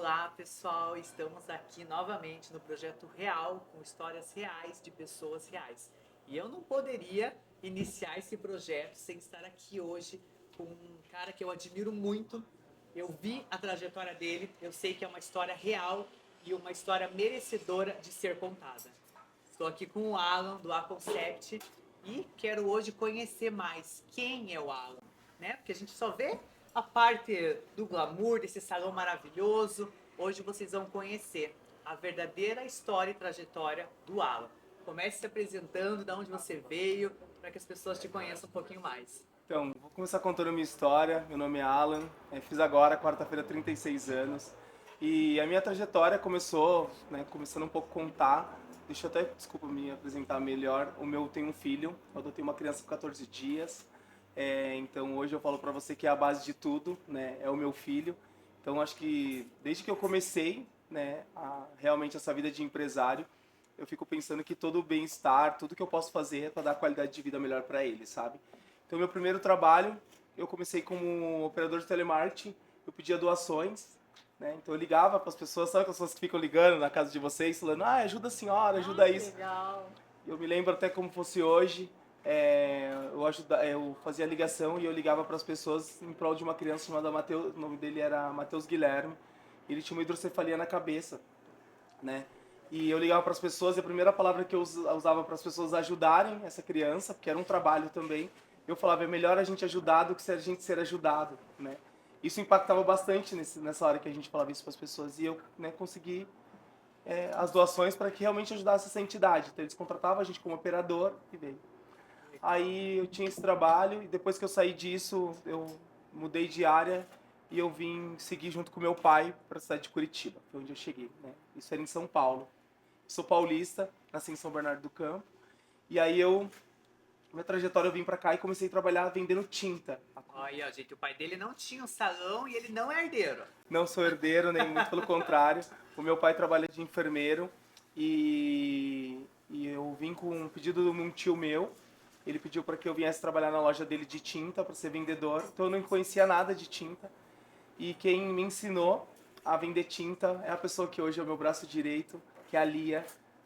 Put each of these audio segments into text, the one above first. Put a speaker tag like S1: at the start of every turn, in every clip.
S1: Olá, pessoal! Estamos aqui novamente no Projeto Real, com histórias reais de pessoas reais. E eu não poderia iniciar esse projeto sem estar aqui hoje com um cara que eu admiro muito. Eu vi a trajetória dele, eu sei que é uma história real e uma história merecedora de ser contada. Estou aqui com o Alan, do A Concept, e quero hoje conhecer mais quem é o Alan, né? Porque a gente só vê a parte do glamour, desse salão maravilhoso. Hoje vocês vão conhecer a verdadeira história e trajetória do Alan. Comece se apresentando, de onde você veio, para que as pessoas te conheçam um pouquinho mais.
S2: Então, vou começar contando a minha história. Meu nome é Alan, fiz agora, quarta-feira, 36 anos. E a minha trajetória começou, começando um pouco a contar. Deixa eu até, desculpa, me apresentar melhor. Tenho um filho, eu adotei uma criança com 14 dias. Então, hoje eu falo pra você que é a base de tudo, né? É o meu filho. Então, acho que desde que eu comecei, né, realmente essa vida de empresário, eu fico pensando que todo o bem-estar, tudo que eu posso fazer é para dar qualidade de vida melhor para ele, sabe? Então, meu primeiro trabalho, eu comecei como operador de telemarketing, eu pedia doações, né? Então, eu ligava para as pessoas, sabe aquelas pessoas que ficam ligando na casa de vocês, falando, ajuda a senhora, ajuda
S1: Que
S2: isso.
S1: legal!
S2: Eu me lembro até como fosse hoje, eu fazia ligação e eu ligava para as pessoas em prol de uma criança chamada Mateus, o nome dele era Matheus Guilherme, ele tinha uma hidrocefalia na cabeça, né? E eu ligava para as pessoas e a primeira palavra que eu usava para as pessoas ajudarem essa criança, porque era um trabalho também, eu falava, é melhor a gente ajudar do que a gente ser ajudado, né? Isso impactava bastante nessa hora que a gente falava isso para as pessoas e eu, né, consegui as doações para que realmente ajudasse essa entidade. Então eles contratavam a gente como operador e veio. Aí eu tinha esse trabalho e depois que eu saí disso, eu mudei de área e eu vim seguir junto com meu pai para a cidade de Curitiba, foi onde eu cheguei, né? Isso era em São Paulo. Sou paulista, nasci em São Bernardo do Campo. E aí minha trajetória eu vim para cá e comecei a trabalhar vendendo tinta.
S1: Olha, gente, o pai dele não tinha um salão e ele não é herdeiro.
S2: Não sou herdeiro, nem muito pelo contrário. O meu pai trabalha de enfermeiro e eu vim com um pedido de um tio meu. Ele pediu para que eu viesse trabalhar na loja dele de tinta, para ser vendedor. Então eu não conhecia nada de tinta. E quem me ensinou a vender tinta é a pessoa que hoje é o meu braço direito, que é a Lia,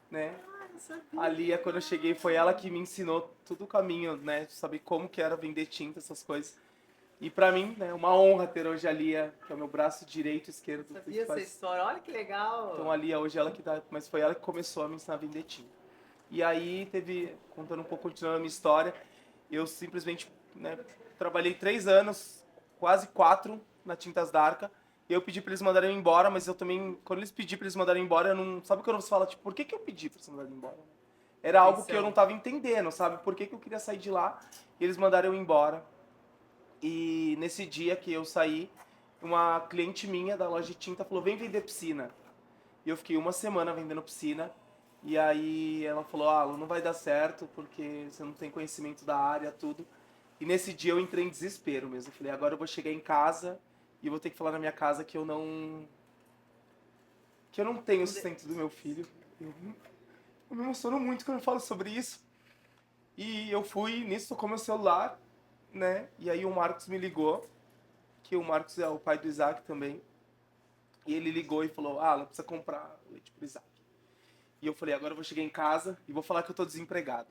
S2: né?
S1: Ah, não
S2: A
S1: sabia.
S2: Lia, quando eu cheguei, foi ela que me ensinou todo o caminho, né? Saber como que era vender tinta, essas coisas. E pra mim, né, é uma honra ter hoje a Lia, que é o meu braço direito e esquerdo.
S1: Não
S2: Que
S1: sabia essa
S2: faz...
S1: história. Olha que
S2: Então
S1: legal.
S2: a Lia hoje ela que dá, mas foi ela que começou a me ensinar a vender tinta. E aí teve, contando um pouco, continuando a minha história, eu simplesmente, né, trabalhei 3 anos, quase 4, na Tintas Darca. E eu pedi pra eles mandarem eu embora, mas eu também, quando eles pediram pra eles mandarem embora, eu não. Sabe quando você fala, tipo, por que, que eu pedi pra eles mandarem embora? Era algo que eu não
S1: Atenção.
S2: tava entendendo, sabe? Por que, que eu queria sair de lá? E eles mandaram eu embora. E nesse dia que eu saí, uma cliente minha da loja de tinta falou: vem vender piscina. E eu fiquei uma semana vendendo piscina. E aí ela falou: ah, não vai dar certo porque você não tem conhecimento da área, tudo. E nesse dia eu entrei em desespero mesmo. Eu falei: agora eu vou chegar em casa e vou ter que falar na minha casa que eu não tenho o
S1: Não de-
S2: sustento do meu filho. Eu me emociono muito quando eu falo sobre isso. E eu fui nisso, tocou meu celular, né? E aí o Marcos me ligou, que o Marcos é o pai do Isaac também. E ele ligou e falou: ah, ela precisa comprar leite pro Isaac. E eu falei: agora eu vou chegar em casa e vou falar que eu tô desempregado.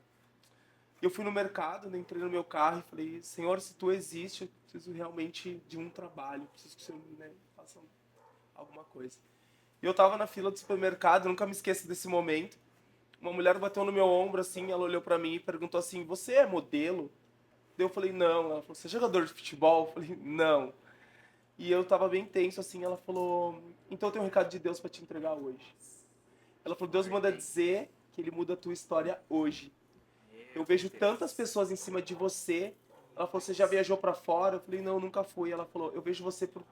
S2: Eu fui no mercado, né, entrei no meu carro e falei: Senhor, se tu existe, eu preciso realmente de um trabalho, preciso que o Senhor, né, faça alguma coisa. E eu tava na fila do supermercado, nunca me esqueço desse momento. Uma mulher bateu no meu ombro assim, ela olhou pra mim e perguntou assim: você é modelo? Daí eu falei: não. Ela falou: você é jogador de futebol? Eu falei: não. E eu tava bem tenso assim, ela falou: então eu tenho um recado de Deus pra te entregar hoje. Ela falou: Deus manda
S1: Ordem.
S2: dizer que ele muda a tua história hoje. Eu
S1: Meu
S2: vejo tantas
S1: Deus.
S2: pessoas em cima de você. Ela falou: você já viajou pra fora? Eu falei: não, nunca fui. Ela falou: eu vejo você por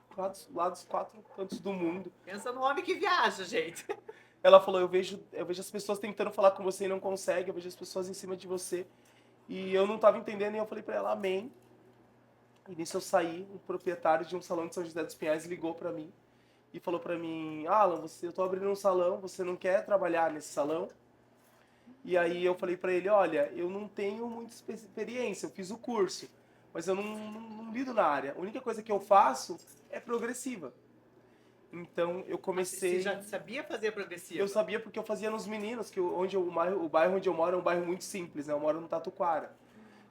S2: lados 4 cantos do mundo.
S1: Pensa no homem que viaja, gente.
S2: Ela falou: eu vejo as pessoas tentando falar com você e não conseguem. Eu vejo as pessoas em cima de você. E eu não tava entendendo e eu falei pra ela: amém. E nisso eu saí, o proprietário de um salão de São José dos Pinhais ligou pra mim e falou pra mim: Alan, eu tô abrindo um salão, você não quer trabalhar nesse salão? E aí eu falei pra ele: olha, eu não tenho muita experiência, eu fiz o curso, mas eu não lido na área. A única coisa que eu faço é progressiva. Então eu
S1: Você
S2: comecei...
S1: já sabia fazer a progressiva?
S2: Eu sabia porque eu fazia nos meninos, que o bairro onde eu moro é um bairro muito simples, né? Eu moro no Tatuquara.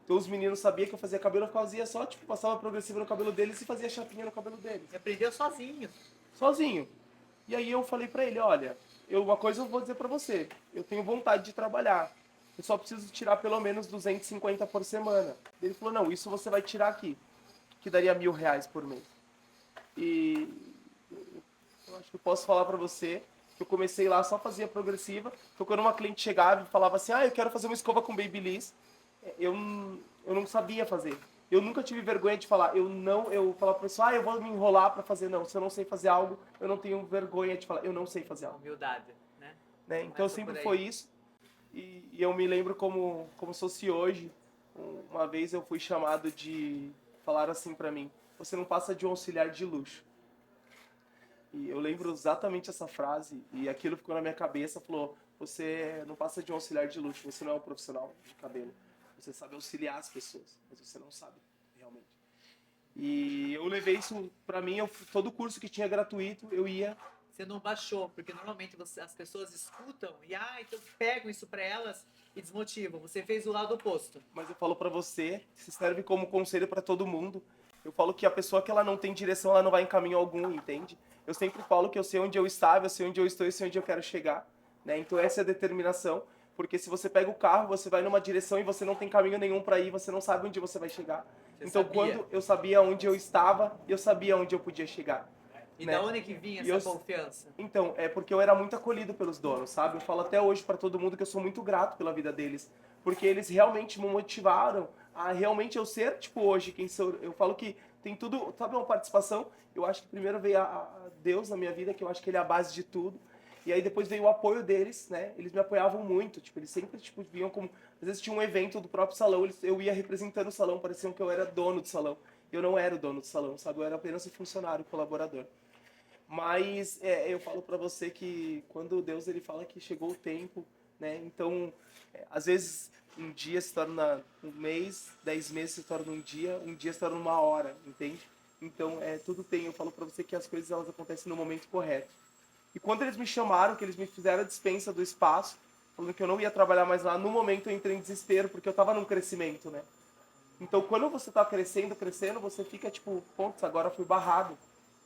S2: Então os meninos sabiam que eu fazia cabelo, eu fazia só, tipo, passava progressiva no cabelo deles e fazia chapinha no cabelo deles.
S1: Você aprendeu sozinho.
S2: Sozinho. E aí eu falei pra ele, olha, uma coisa eu vou dizer pra você, eu tenho vontade de trabalhar. Eu só preciso tirar pelo menos 250 por semana. Ele falou, não, isso você vai tirar aqui, que daria R$ 1.000 por mês. E eu acho que eu posso falar pra você que eu comecei lá, só fazia progressiva. Então quando uma cliente chegava e falava assim, eu quero fazer uma escova com Babyliss, eu não sabia fazer. Eu nunca tive vergonha de falar. Eu falava pra pessoa, eu vou me enrolar pra fazer. Não, se eu não sei fazer algo, eu não tenho vergonha de falar, eu não sei fazer algo.
S1: Humildade, né?
S2: Né? Então
S1: Começa
S2: sempre
S1: por aí.
S2: foi isso. E eu me lembro como se fosse hoje. Uma vez eu fui chamado de falar assim pra mim, você não passa de um auxiliar de luxo. E eu lembro exatamente essa frase, e aquilo ficou na minha cabeça, falou, você não passa de um auxiliar de luxo, você não é um profissional de cabelo. Você sabe auxiliar as pessoas, mas você não sabe realmente. E eu levei isso pra mim, todo curso que tinha gratuito, eu ia.
S1: Você não baixou, porque normalmente as pessoas escutam e então pegam isso pra elas e desmotivam. Você fez o lado oposto.
S2: Mas eu falo pra você, se serve como conselho pra todo mundo. Eu falo que a pessoa que ela não tem direção, ela não vai em caminho algum, entende? Eu sempre falo que eu sei onde eu estava, eu sei onde eu estou e sei onde eu quero chegar, né? Então essa é a determinação, porque se você pega o carro, você vai numa direção e você não tem caminho nenhum pra ir, você não sabe onde você vai chegar.
S1: Você
S2: Então
S1: sabia.
S2: quando eu sabia onde eu estava, eu sabia onde eu podia chegar.
S1: E
S2: né?
S1: da onde que vinha
S2: E
S1: essa confiança?
S2: Então, é porque eu era muito acolhido pelos donos, sabe? Eu falo até hoje pra todo mundo que eu sou muito grato pela vida deles, porque eles realmente me motivaram a realmente eu ser, tipo, hoje quem sou. Eu falo que tem tudo, sabe, uma participação. Eu acho que primeiro veio a Deus na minha vida, que eu acho que ele é a base de tudo. E aí depois veio o apoio deles, né? Eles me apoiavam muito, tipo, eles sempre tipo vinham como, às vezes tinha um evento do próprio salão, eu ia representando o salão, parecia que eu era dono do salão. Eu não era o dono do salão, sabe? Eu era apenas um funcionário, colaborador. Mas eu falo pra você que quando Deus ele fala que chegou o tempo, né? Então, às vezes um dia se torna um mês, 10 meses se torna um dia se torna uma hora, entende? Então, tudo tem. Eu falo pra você que as coisas elas acontecem no momento correto. E quando eles me chamaram, que eles me fizeram a dispensa do espaço, falando que eu não ia trabalhar mais lá, no momento eu entrei em desespero, porque eu tava num crescimento, né? Então, quando você tá crescendo, você fica tipo, putz, agora fui barrado.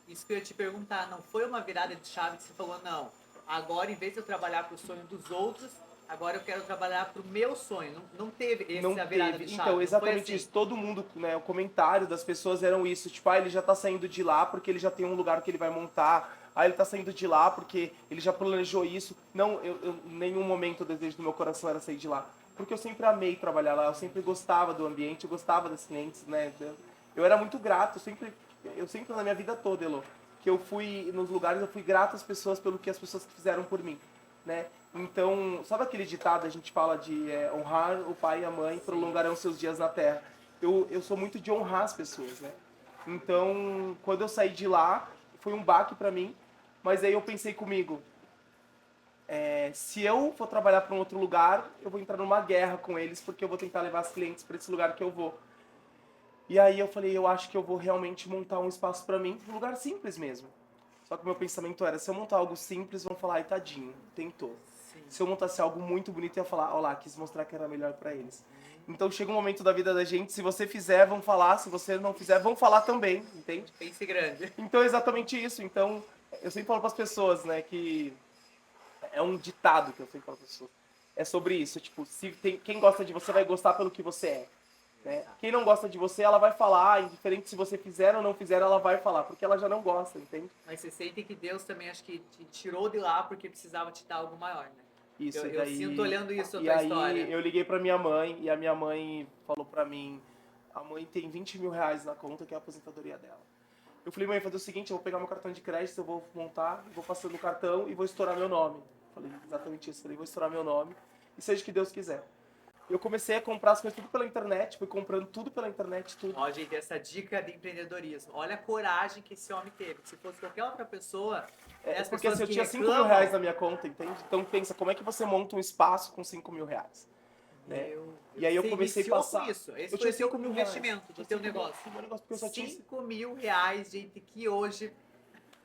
S1: Isso que eu ia te perguntar, não foi uma virada de chave que você falou, não, agora em vez de eu trabalhar pro sonho dos outros, agora eu quero trabalhar pro meu sonho. Não teve
S2: Não
S1: essa virada
S2: teve.
S1: de chave,
S2: Então,
S1: não
S2: exatamente
S1: foi assim.
S2: isso. Todo mundo, né, o comentário das pessoas eram isso. Tipo, ele já tá saindo de lá porque ele já tem um lugar que ele vai montar. Ele tá saindo de lá porque ele já planejou isso. Não, em nenhum momento o desejo do meu coração era sair de lá. Porque eu sempre amei trabalhar lá, eu sempre gostava do ambiente, eu gostava das clientes, né? Eu era muito grato, eu sempre na minha vida toda, Elo, que eu fui nos lugares, eu fui grato às pessoas pelo que as pessoas fizeram por mim, né? Então, sabe aquele ditado a gente fala de honrar o pai e a mãe prolongarão seus dias na terra? Eu sou muito de honrar as pessoas, né? Então, quando eu saí de lá, foi um baque pra mim, mas aí eu pensei comigo, se eu for trabalhar para um outro lugar, eu vou entrar numa guerra com eles, porque eu vou tentar levar os clientes para esse lugar que eu vou. E aí eu falei, eu acho que eu vou realmente montar um espaço para mim, um lugar simples mesmo. Só que o meu pensamento era, se eu montar algo simples, vão falar, ai tadinho, tentou.
S1: Sim.
S2: Se eu montasse algo muito bonito, eu ia falar, ó lá, quis mostrar que era melhor para eles. Então chega um momento da vida da gente, se você fizer, vão falar, se você não fizer, vão falar também, entende?
S1: Pense grande.
S2: Então é exatamente isso. Então, eu sempre falo para as pessoas, né, que é um ditado que eu sempre falo para as pessoas. É sobre isso, tipo, quem gosta de você vai gostar pelo que você é. Né? Quem não gosta de você, ela vai falar, indiferente se você fizer ou não fizer, ela vai falar, porque ela já não gosta, entende?
S1: Mas você sente que Deus também acho que te tirou de lá porque precisava te dar algo maior, né?
S2: Isso,
S1: Eu sinto olhando isso a
S2: e
S1: tua
S2: aí
S1: história.
S2: eu liguei pra minha mãe, e a minha mãe falou pra mim, a mãe tem R$ 20.000 na conta, que é a aposentadoria dela. Eu falei, mãe, fazer o seguinte, eu vou pegar meu cartão de crédito, eu vou montar, vou passando o cartão e vou estourar meu nome. Falei exatamente isso, falei, vou estourar meu nome, e seja o que Deus quiser. Eu comecei a comprar as coisas tudo pela internet, fui comprando tudo pela internet, tudo.
S1: Ó, gente, essa dica de empreendedorismo. Olha a coragem que esse homem teve. Se fosse qualquer outra pessoa, as
S2: Porque assim,
S1: pessoas
S2: eu
S1: que
S2: tinha
S1: reclamam...
S2: R$ 5.000 na minha conta, entende? Então pensa, como é que você monta um espaço com R$ 5.000? Né? E aí eu
S1: Você
S2: comecei a
S1: iniciou
S2: passar.
S1: com isso. Esse
S2: Eu
S1: foi
S2: tinha
S1: o teu
S2: R$ 5.000.
S1: investimento do teu
S2: Tinha
S1: negócio.
S2: meu negócio, porque eu só tinha...
S1: R$ 5.000, gente, que hoje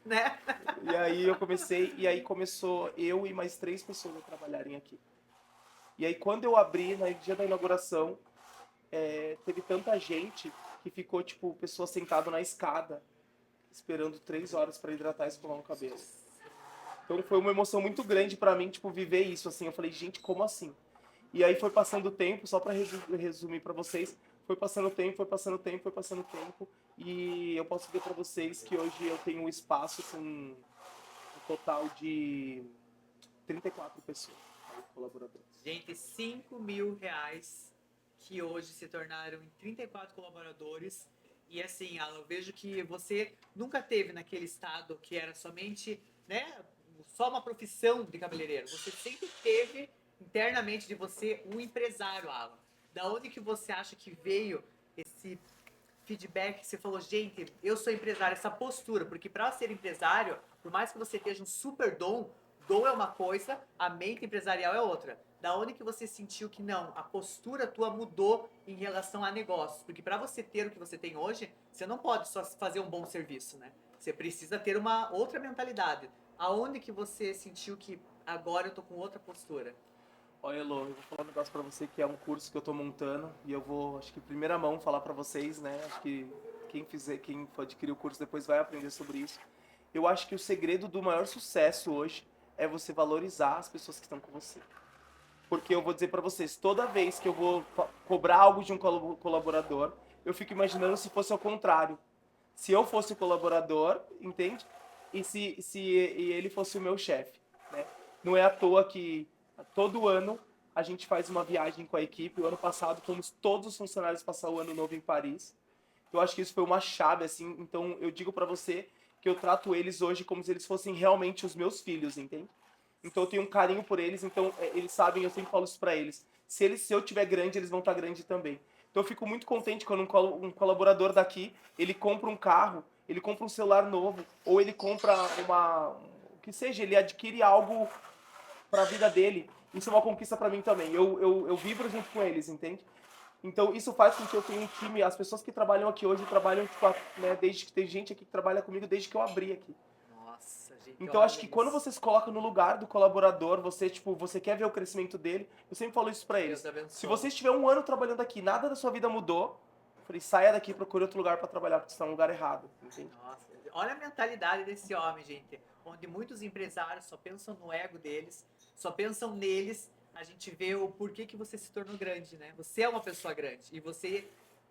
S1: né?
S2: E aí eu comecei, e aí começou eu e mais 3 pessoas a trabalharem aqui. E aí quando eu abri, no dia da inauguração, teve tanta gente que ficou, tipo, pessoa sentada na escada, esperando 3 horas para hidratar e escovar o cabelo. Então foi uma emoção muito grande pra mim, tipo, viver isso, assim. Eu falei, gente, como assim? E aí foi passando o tempo, só pra resumir pra vocês, foi passando o tempo, foi passando o tempo, foi passando o tempo. E eu posso dizer pra vocês que hoje eu tenho um espaço com um total de 34 pessoas, colaboradores.
S1: Gente, R$ 5.000 que hoje se tornaram em 34 colaboradores. E assim, Alan, eu vejo que você nunca teve naquele estado que era somente, né, só uma profissão de cabeleireiro. Você sempre teve internamente de você um empresário, Alan. Da onde que você acha que veio esse feedback que você falou, gente, eu sou empresário, essa postura, porque para ser empresário, por mais que você esteja um super dom é uma coisa, a mente empresarial é outra. Da onde que você sentiu que não, a postura tua mudou em relação a negócios? Porque para você ter o que você tem hoje, você não pode só fazer um bom serviço, né? Você precisa ter uma outra mentalidade. Aonde que você sentiu que agora eu tô com outra postura?
S2: Olha, Elô, eu vou falar um negócio pra você que é um curso que eu tô montando e eu vou, acho que em primeira mão, falar pra vocês, né? Acho que quem for adquirir o curso depois vai aprender sobre isso. Eu acho que o segredo do maior sucesso hoje é você valorizar as pessoas que estão com você. Porque eu vou dizer pra vocês, toda vez que eu vou cobrar algo de um colaborador, eu fico imaginando se fosse ao contrário. Se eu fosse o colaborador, entende? E ele fosse o meu chefe, né? Não é à toa que todo ano a gente faz uma viagem com a equipe. O ano passado fomos todos os funcionários passar o ano novo em Paris. Eu acho que isso foi uma chave, assim. Então eu digo pra você que eu trato eles hoje como se eles fossem realmente os meus filhos, entende? Então eu tenho um carinho por eles, então eles sabem, eu sempre falo isso pra eles. Se eu tiver grande, eles vão estar grande também. Então eu fico muito contente quando um colaborador daqui, ele compra um carro, ele compra um celular novo, ou ele compra o que seja, ele adquire algo pra vida dele. Isso é uma conquista pra mim também. Eu vibro junto com eles, entende? Então isso faz com que eu tenha um time, as pessoas que trabalham aqui hoje trabalham, tipo, né, desde que tem gente aqui que trabalha comigo desde que eu abri aqui.
S1: Nossa, gente,
S2: Então
S1: olha
S2: acho que quando
S1: isso.
S2: você se coloca no lugar do colaborador, você tipo, você quer ver o crescimento dele. Eu sempre falo isso pra
S1: Deus
S2: eles.
S1: abençoe.
S2: Se você estiver um ano trabalhando aqui, nada da sua vida mudou, eu falei, saia daqui e procure outro lugar pra trabalhar, porque você tá no lugar errado, entende?
S1: Nossa, olha a mentalidade desse homem, gente. Onde muitos empresários só pensam no ego deles, só pensam neles. A gente vê o porquê que você se tornou grande, né? Você é uma pessoa grande e você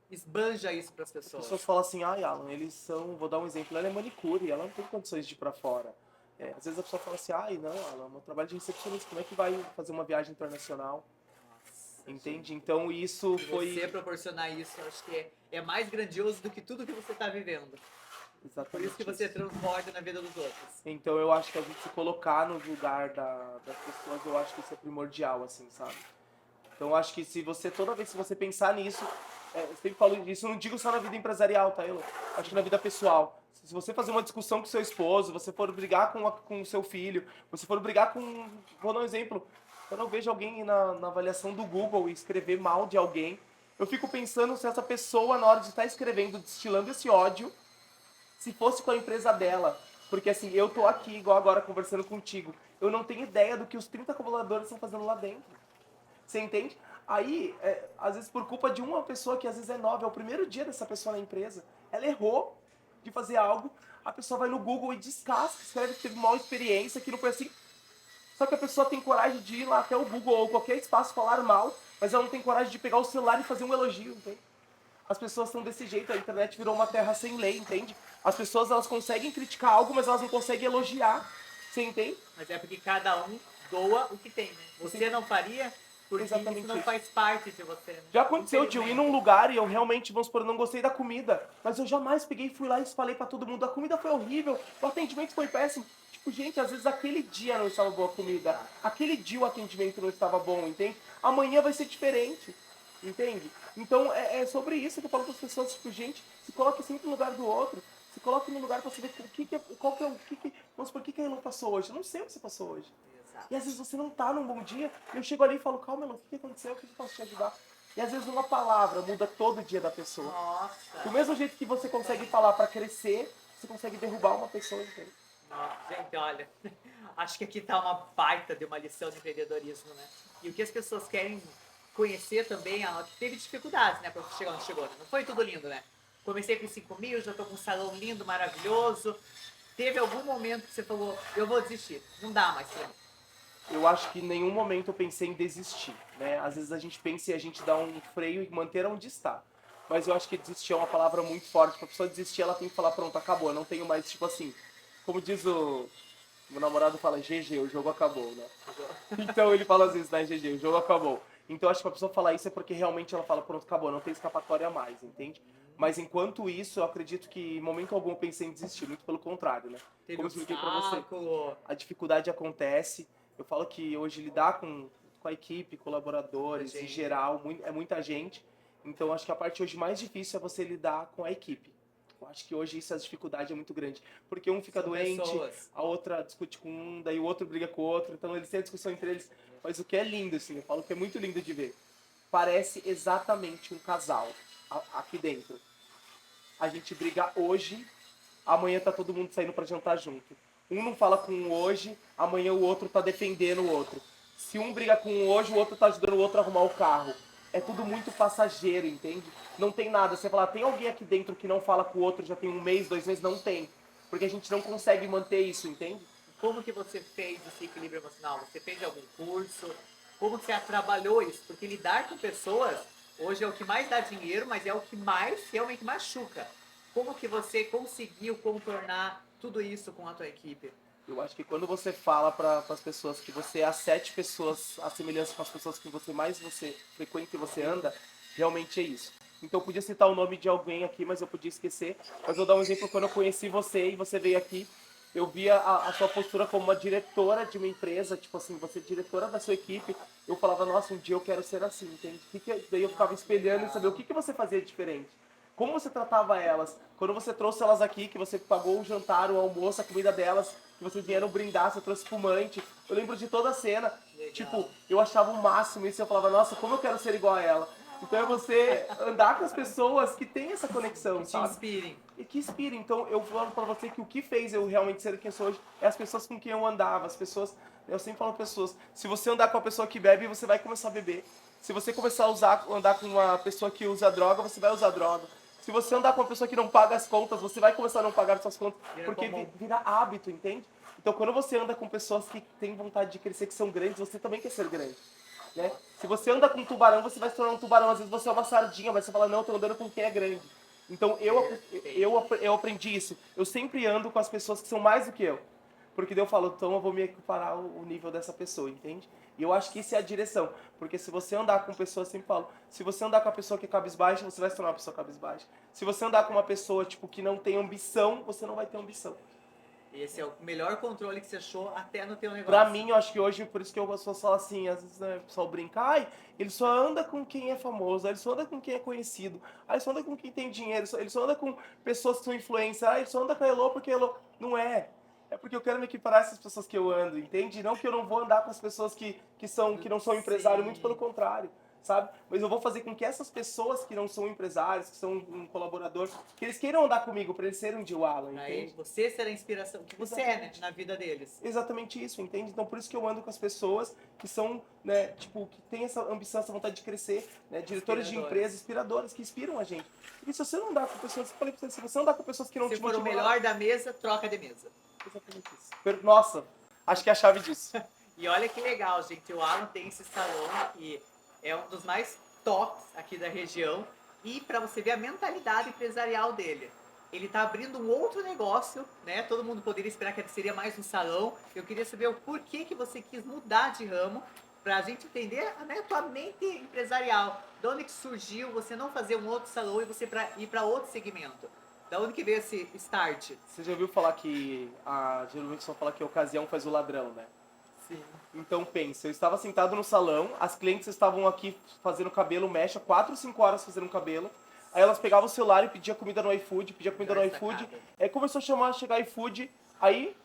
S1: esbanja isso para as
S2: As
S1: pessoas.
S2: pessoas falam assim, ai Alan, eles são, vou dar um exemplo, ela é manicure, ela não tem condições de ir pra fora. Às vezes a pessoa fala assim, ai não, Alan, meu trabalho de recepcionista, como é que vai fazer uma viagem internacional?
S1: Nossa,
S2: Entende?
S1: gente.
S2: Então isso
S1: Se
S2: foi...
S1: você proporcionar isso, eu acho que é mais grandioso do que tudo que você está vivendo. Por isso
S2: Exatamente
S1: que você
S2: isso.
S1: transborda na vida dos outros.
S2: Então eu acho que a gente se colocar no lugar das pessoas, eu acho que isso é primordial, assim, sabe? Então eu acho que se você, toda vez que você pensar nisso, eu sempre falo isso, eu não digo só na vida empresarial, tá, Elo? Acho que na vida pessoal. Se você fazer uma discussão com seu esposo, você for brigar com o seu filho, você for brigar com... Vou dar um exemplo. Quando eu vejo alguém na avaliação do Google escrever mal de alguém, eu fico pensando se essa pessoa, na hora de estar escrevendo, destilando esse ódio, se fosse com a empresa dela. Porque assim, eu tô aqui, igual agora, conversando contigo. Eu não tenho ideia do que os 30 colaboradores estão fazendo lá dentro. Você entende? Aí, às vezes por culpa de uma pessoa que às vezes é nova, é o primeiro dia dessa pessoa na empresa, ela errou de fazer algo, a pessoa vai no Google e descasca, escreve que teve mal experiência, que não foi assim. Só que a pessoa tem coragem de ir lá até o Google ou qualquer espaço falar mal, mas ela não tem coragem de pegar o celular e fazer um elogio, entende? As pessoas estão desse jeito, a internet virou uma terra sem lei, entende? As pessoas elas conseguem criticar algo, mas elas não conseguem elogiar. Você entende?
S1: Mas é porque cada um doa o que tem, né? Você não faria porque isso
S2: Exatamente
S1: não
S2: isso.
S1: faz parte de você, né?
S2: Já aconteceu de eu ir num lugar e eu realmente, vamos supor, eu não gostei da comida, mas eu jamais peguei e fui lá e falei pra todo mundo, a comida foi horrível, o atendimento foi péssimo. Tipo, gente, às vezes aquele dia não estava boa a comida, aquele dia o atendimento não estava bom, entende? Amanhã vai ser diferente, entende? Então é sobre isso que eu falo para as pessoas, tipo, gente, se coloque sempre no lugar do outro, se coloque no lugar para saber qual que é vamos supor, o que a Elô passou hoje? Eu não sei o que você passou hoje. E às vezes você não tá num bom dia, e eu chego ali e falo, calma, Elô, o que aconteceu? O que eu posso te ajudar? E às vezes uma palavra muda todo o dia da pessoa.
S1: Nossa.
S2: Do mesmo jeito que você consegue falar pra crescer, você consegue derrubar uma pessoa, entende?
S1: Gente, olha, acho que aqui tá uma baita de uma lição de empreendedorismo, né? E o que as pessoas querem conhecer também, ela teve dificuldades, né, pra chegar onde chegou, né? Não foi tudo lindo, né? Comecei com 5 mil, já tô com um salão lindo, maravilhoso. Teve algum momento que você falou, eu vou desistir, não dá mais pra mim.
S2: Eu acho que em nenhum momento eu pensei em desistir, né? Às vezes a gente pensa e a gente dá um freio e manter onde está. Mas eu acho que desistir é uma palavra muito forte. Pra pessoa desistir, ela tem que falar, pronto, acabou. Eu não tenho mais, tipo assim, como diz o meu namorado fala, GG, o jogo acabou, né? Então ele fala às vezes, né, GG, o jogo acabou. Então acho que pra pessoa falar isso é porque realmente ela fala, pronto, acabou, não tem escapatória mais, entende? Mas enquanto isso, eu acredito que em momento algum eu pensei em desistir, muito pelo contrário, né?
S1: Teve
S2: Como eu expliquei pra você,
S1: obstáculo.
S2: a dificuldade acontece. Eu falo que hoje lidar com a equipe, colaboradores, em
S1: Gente,
S2: geral, é muita gente. Então acho que a parte hoje mais difícil é você lidar com a equipe. Eu acho que hoje isso, a dificuldade é muito grande. Porque um fica
S1: são
S2: doente,
S1: pessoas.
S2: a outra discute com um, daí o outro briga com o outro. Então eles têm a discussão entre eles. Mas o que é lindo, assim, eu falo que é muito lindo de ver. Parece exatamente um casal aqui dentro. A gente briga hoje, amanhã tá todo mundo saindo pra jantar junto. Um não fala com o hoje, amanhã o outro tá defendendo o outro. Se um briga com o hoje, o outro tá ajudando o outro a arrumar o carro. É tudo muito passageiro, entende? Não tem nada. Você fala, tem alguém aqui dentro que não fala com o outro já tem um mês, 2 meses? Não tem. Porque a gente não consegue manter isso, entende?
S1: Como que você fez esse equilíbrio emocional? Você fez algum curso? Como que você trabalhou isso? Porque lidar com pessoas hoje é o que mais dá dinheiro, mas é o que mais realmente machuca. Como que você conseguiu contornar tudo isso com a tua equipe?
S2: Eu acho que quando você fala para as pessoas que você é as 7 pessoas, a semelhança com as pessoas que você frequenta e você anda, realmente é isso. Então eu podia citar o nome de alguém aqui, mas eu podia esquecer. Mas eu vou dar um exemplo, quando eu conheci você e você veio aqui, eu via a sua postura como uma diretora de uma empresa, tipo assim, você é diretora da sua equipe. Eu falava, nossa, um dia eu quero ser assim, entende? Daí eu ficava espelhando e saber o que você fazia diferente. Como você tratava elas? Quando você trouxe elas aqui, que você pagou o jantar, o almoço, a comida delas, que vocês vieram brindar, você trouxe espumante. Eu lembro de toda a cena.
S1: Legal.
S2: Tipo, eu achava o máximo isso. Eu falava, nossa, como eu quero ser igual a ela. Então é você andar com as pessoas que têm essa conexão,
S1: Que te
S2: sabe?
S1: inspirem.
S2: E que inspira. Então eu falo pra você que o que fez eu realmente ser quem eu sou hoje é as pessoas com quem eu andava, as pessoas. Eu sempre falo para pessoas, se você andar com uma pessoa que bebe, você vai começar a beber. Se você começar a andar com uma pessoa que usa droga, você vai usar droga. Se você andar com uma pessoa que não paga as contas, você vai começar a não pagar as suas contas,
S1: Vira
S2: porque
S1: comum.
S2: vira hábito, entende? Então quando você anda com pessoas que têm vontade de crescer, que são grandes, você também quer ser grande. Né? Se você anda com um tubarão, você vai se tornar um tubarão. Às vezes você é uma sardinha, mas você fala, não, eu tô andando com quem é grande. Então eu aprendi isso. Eu sempre ando com as pessoas que são mais do que eu. Porque daí eu falo, então eu vou me equiparar o nível dessa pessoa, entende? E eu acho que isso é a direção. Porque se você andar com pessoas, eu sempre falo, se você andar com a pessoa que é cabisbaixa, você vai se tornar uma pessoa cabisbaixa. Se você andar com uma pessoa, tipo, que não tem ambição, você não vai ter ambição.
S1: Esse é o melhor controle que você achou até no teu negócio.
S2: Pra mim, eu acho que hoje, por isso que eu gosto de falar assim, às vezes né, o pessoal brinca, ai, ele só anda com quem é famoso, ele só anda com quem é conhecido, ele só anda com quem tem dinheiro, ele só anda com pessoas que são influência, ele só anda com a Elô porque a Elô... Não é. É porque eu quero me equiparar a essas pessoas que eu ando, entende? Não que eu não vou andar com as pessoas que não são empresários, muito pelo contrário, sabe? Mas eu vou fazer com que essas pessoas que não são empresários, que são um colaborador, que eles queiram andar comigo, pra eles serem um de Alan,
S1: Aí
S2: entende?
S1: você será a inspiração que você é, né, na vida deles.
S2: Exatamente isso, entende? Então por isso que eu ando com as pessoas que são, né, tipo, que têm essa ambição, essa vontade de crescer, né, diretores de empresas, inspiradoras, que inspiram a gente. Porque se você não andar com pessoas, eu falei pra você, se você não andar com pessoas que não
S1: Se
S2: te
S1: for o
S2: motivam...
S1: melhor da mesa, troca de mesa.
S2: Exatamente isso. Nossa, acho que é a chave disso.
S1: E olha que legal, gente. O Alan tem esse salão que é um dos mais tops aqui da região. E para você ver a mentalidade empresarial dele. Ele tá abrindo um outro negócio, né? Todo mundo poderia esperar que seria mais um salão. Eu queria saber o porquê que você quis mudar de ramo para a gente entender, né, a tua mente empresarial. De onde que surgiu você não fazer um outro salão e você ir para outro segmento? Da onde que veio esse start?
S2: Você já ouviu falar que, geralmente só fala que a ocasião faz o ladrão, né?
S1: Sim.
S2: Então pensa, eu estava sentado no salão, as clientes estavam aqui fazendo cabelo, mecha, 4, 5 horas fazendo cabelo. Aí elas pegavam o celular e pediam comida no iFood, Aí começou a chegar iFood, aí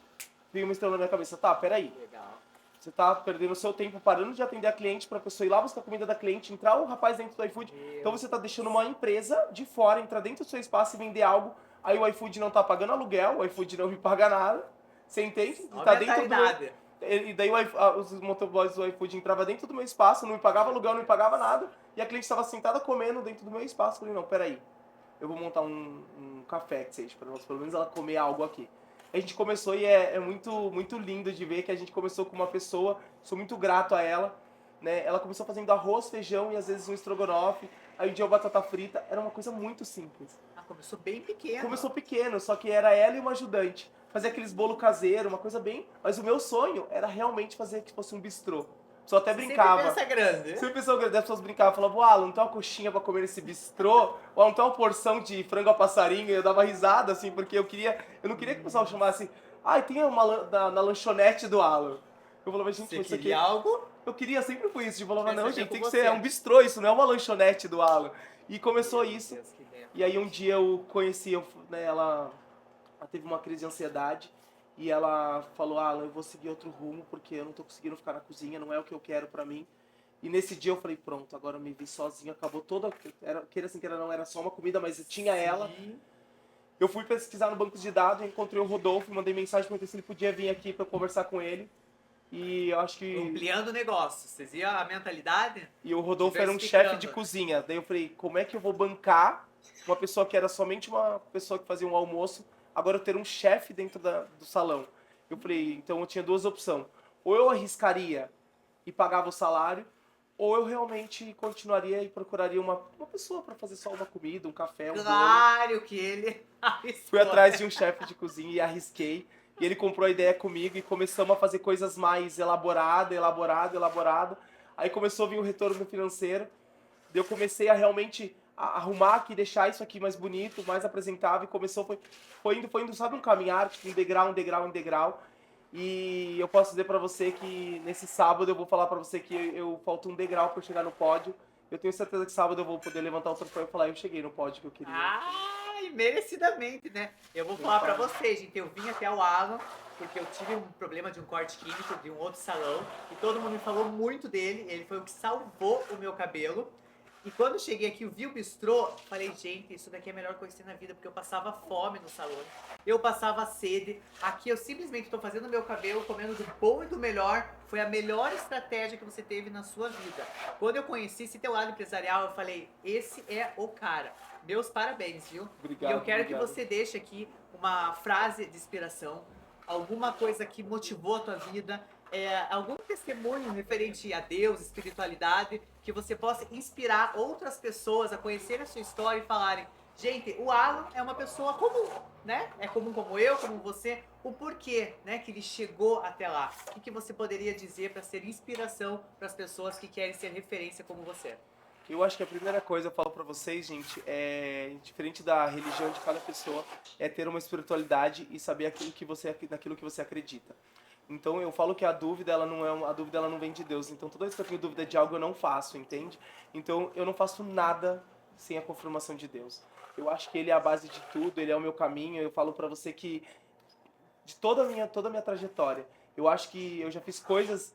S2: veio uma estrela na minha cabeça, tá, peraí.
S1: Legal.
S2: Você tá perdendo o seu tempo parando de atender a cliente pra pessoa ir lá buscar a comida da cliente, entrar o rapaz dentro do iFood. Então você tá deixando uma empresa de fora entrar dentro do seu espaço e vender algo. Aí o iFood não tá pagando aluguel, o iFood não me paga nada, Você entende?
S1: Ó a
S2: Tá dentro do meu...
S1: mentalidade.
S2: E daí os motoboys do iFood entravam dentro do meu espaço, não me pagava aluguel, não me pagava nada, e a cliente estava sentada comendo dentro do meu espaço. Eu falei, não, peraí, eu vou montar um café que seja, para nós, pelo menos ela comer algo aqui. A gente começou e é muito, muito lindo de ver que a gente começou com uma pessoa, sou muito grato a ela, né? Ela começou fazendo arroz, feijão e às vezes um estrogonofe, aí um dia batata frita, era uma coisa muito simples.
S1: Ah, começou bem pequeno.
S2: Começou pequeno, só que era ela e uma ajudante. Fazia aqueles bolo caseiro, uma coisa bem... Mas o meu sonho era realmente fazer que fosse um bistrô. Só até
S1: Você
S2: brincava.
S1: sempre pensa grande.
S2: Sempre pensou que as pessoas brincavam, falavam, Alan, não tem uma coxinha pra comer nesse bistrô? Ou não tem uma porção de frango a passarinho? E eu dava risada, assim, porque eu não queria que o pessoal chamasse, tem uma na lanchonete do Alan. Eu falava, gente,
S1: Você
S2: isso aqui...
S1: queria algo?
S2: Eu queria, sempre foi isso. Eu falava,
S1: Pensa
S2: não,
S1: bem
S2: gente,
S1: com
S2: tem que
S1: você.
S2: ser, é um bistrô isso, não é uma lanchonete do Alan. E começou
S1: Meu
S2: isso.
S1: Deus, que ideia.
S2: E aí um dia eu conheci, né, ela teve uma crise de ansiedade e ela falou, Alan, eu vou seguir outro rumo porque eu não tô conseguindo ficar na cozinha, não é o que eu quero pra mim. E nesse dia eu falei, pronto, agora eu me vi sozinho, acabou toda, queira assim, queira não, era só uma comida, mas eu tinha ela.
S1: Sim.
S2: Eu fui pesquisar no banco de dados, encontrei o Rodolfo, mandei mensagem pra ele se ele podia vir aqui pra eu conversar com ele. E eu acho que...
S1: Ampliando o negócio. Vocês viram a mentalidade?
S2: E o Rodolfo era um
S1: Diversificando.
S2: chefe de cozinha. Daí eu falei, como é que eu vou bancar uma pessoa que era somente uma pessoa que fazia um almoço, agora eu ter um chefe dentro do salão? Eu falei, então eu tinha duas opções. Ou eu arriscaria e pagava o salário, ou eu realmente continuaria e procuraria uma pessoa para fazer só uma comida, um café, um bolo.
S1: Claro que ele arriscou.
S2: Fui atrás de um chefe de cozinha e arrisquei. E ele comprou a ideia comigo e começamos a fazer coisas mais elaborado. Aí começou a vir o retorno financeiro. Daí eu comecei a realmente arrumar aqui, deixar isso aqui mais bonito, mais apresentável. E começou, foi indo, sabe, um caminhar, tipo, um degrau. E eu posso dizer pra você que nesse sábado eu vou falar pra você que eu falta um degrau pra eu chegar no pódio. Eu tenho certeza que sábado eu vou poder levantar o troféu e falar, eu cheguei no pódio que eu queria.
S1: Ai, merecidamente, né? Eu vou falar pra vocês, gente. Eu vim até o Alan porque eu tive um problema de um corte químico de um outro salão e todo mundo me falou muito dele. Ele foi o que salvou o meu cabelo. E quando eu cheguei aqui, eu vi o bistrô, falei, gente, isso daqui é a melhor coisa que tem na vida, porque eu passava fome no salão, eu passava sede. Aqui eu simplesmente estou fazendo meu cabelo, comendo do bom e do melhor. Foi a melhor estratégia que você teve na sua vida. Quando eu conheci esse teu lado empresarial, eu falei, esse é o cara. Meus parabéns, viu?
S2: Obrigado,
S1: E eu quero
S2: obrigado.
S1: que você deixe aqui uma frase de inspiração, alguma coisa que motivou a tua vida, algum testemunho referente a Deus, espiritualidade, que você possa inspirar outras pessoas a conhecerem a sua história e falarem, gente, o Alan é uma pessoa comum, né? É comum como eu, como você. O porquê, né, que ele chegou até lá. O que você poderia dizer para ser inspiração para as pessoas que querem ser referência como você?
S2: Eu acho que a primeira coisa eu falo pra vocês, gente, diferente da religião de cada pessoa, é ter uma espiritualidade e saber naquilo que você acredita. Então eu falo que a dúvida ela não vem de Deus. Então toda vez que eu tenho dúvida de algo eu não faço, entende? Então eu não faço nada sem a confirmação de Deus. Eu acho que ele é a base de tudo, ele é o meu caminho. Eu falo pra você que de toda a minha trajetória, eu acho que eu já fiz coisas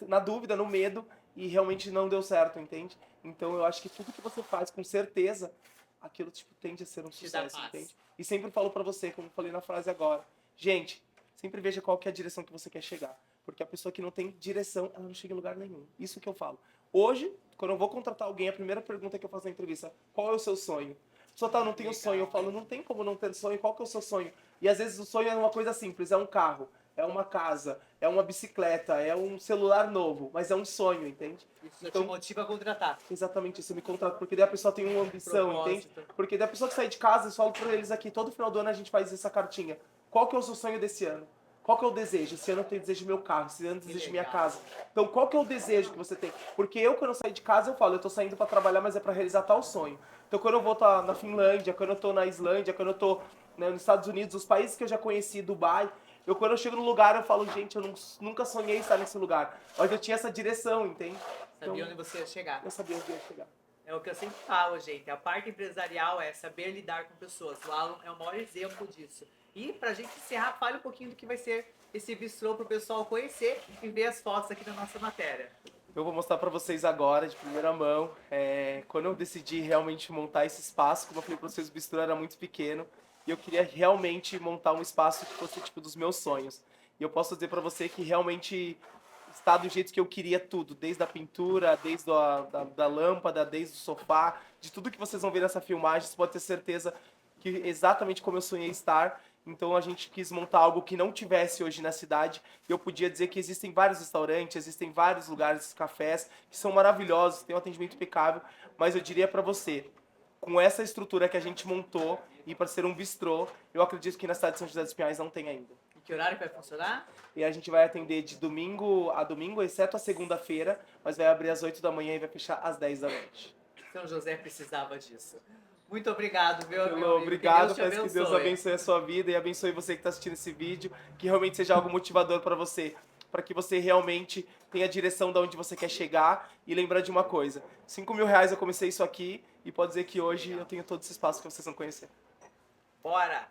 S2: na dúvida, no medo, e realmente não deu certo, entende? Então eu acho que tudo que você faz com certeza, aquilo tipo tende a ser um
S1: Te dá
S2: sucesso,
S1: paz.
S2: entende? E sempre falo pra você, como eu falei na frase agora, gente, sempre veja qual que é a direção que você quer chegar, porque a pessoa que não tem direção, ela não chega em lugar nenhum. Isso que eu falo. Hoje, quando eu vou contratar alguém, a primeira pergunta que eu faço na entrevista, qual é o seu sonho? A pessoa não tenho sonho. Eu falo, não tem como não ter sonho, qual que é o seu sonho? E às vezes o sonho é uma coisa simples, é um carro, é uma casa, é uma bicicleta, é um celular novo, mas é um sonho, entende?
S1: Isso te motiva a contratar.
S2: Exatamente, isso me contrata, porque daí a pessoa tem uma ambição, entende?
S1: Propósito.
S2: Porque daí a pessoa que sai de casa, eu falo pra eles aqui, todo final do ano a gente faz essa cartinha. Qual que é o seu sonho desse ano? Qual que é o desejo? Esse ano eu tenho desejo do meu carro, esse ano eu desejo minha
S1: legal.
S2: casa. Então qual que é o desejo que você tem? Porque eu, quando eu saio de casa, eu falo, eu tô saindo pra trabalhar, mas é pra realizar tal sonho. Então quando eu vou estar na Finlândia, quando eu tô na Islândia, quando eu tô, né, nos Estados Unidos, os países que eu já conheci, Dubai, quando eu chego no lugar, eu falo, gente, eu nunca sonhei estar nesse lugar. Mas eu tinha essa direção, entende?
S1: Sabia
S2: Então,
S1: onde você ia chegar.
S2: eu sabia onde eu ia chegar.
S1: É o que eu sempre falo, gente. A parte empresarial é saber lidar com pessoas. O Alan é o maior exemplo disso. E pra gente encerrar, fale um pouquinho do que vai ser esse bistrô pro pessoal conhecer e ver as fotos aqui da nossa matéria.
S2: Eu vou mostrar pra vocês agora, de primeira mão, quando eu decidi realmente montar esse espaço, como eu falei pra vocês, o bistrô era muito pequeno, e eu queria realmente montar um espaço que fosse tipo dos meus sonhos. E eu posso dizer para você que realmente está do jeito que eu queria tudo, desde a pintura, desde da lâmpada, desde o sofá, de tudo que vocês vão ver nessa filmagem, você pode ter certeza que exatamente como eu sonhei estar. Então a gente quis montar algo que não tivesse hoje na cidade. E eu podia dizer que existem vários restaurantes, existem vários lugares, cafés, que são maravilhosos, têm um atendimento impecável. Mas eu diria para você, com essa estrutura que a gente montou e para ser um bistrô, eu acredito que na cidade de São José dos Pinhais não tem ainda.
S1: E que horário que vai funcionar?
S2: E a gente vai atender de domingo a domingo, exceto a segunda-feira, mas vai abrir às 8 da manhã e vai fechar às 10 da noite.
S1: São José precisava disso. Muito obrigado, meu
S2: Elô,
S1: amigo.
S2: obrigado,
S1: Que Deus te
S2: peço que Deus
S1: abençoe.
S2: abençoe a sua vida e abençoe você que está assistindo esse vídeo, que realmente seja algo motivador para você, para que você realmente tenha a direção de onde você quer chegar e lembrar de uma coisa, R$ 5.000 eu comecei isso aqui e pode dizer que hoje eu tenho todo esse espaço que vocês vão conhecer.
S1: Bora!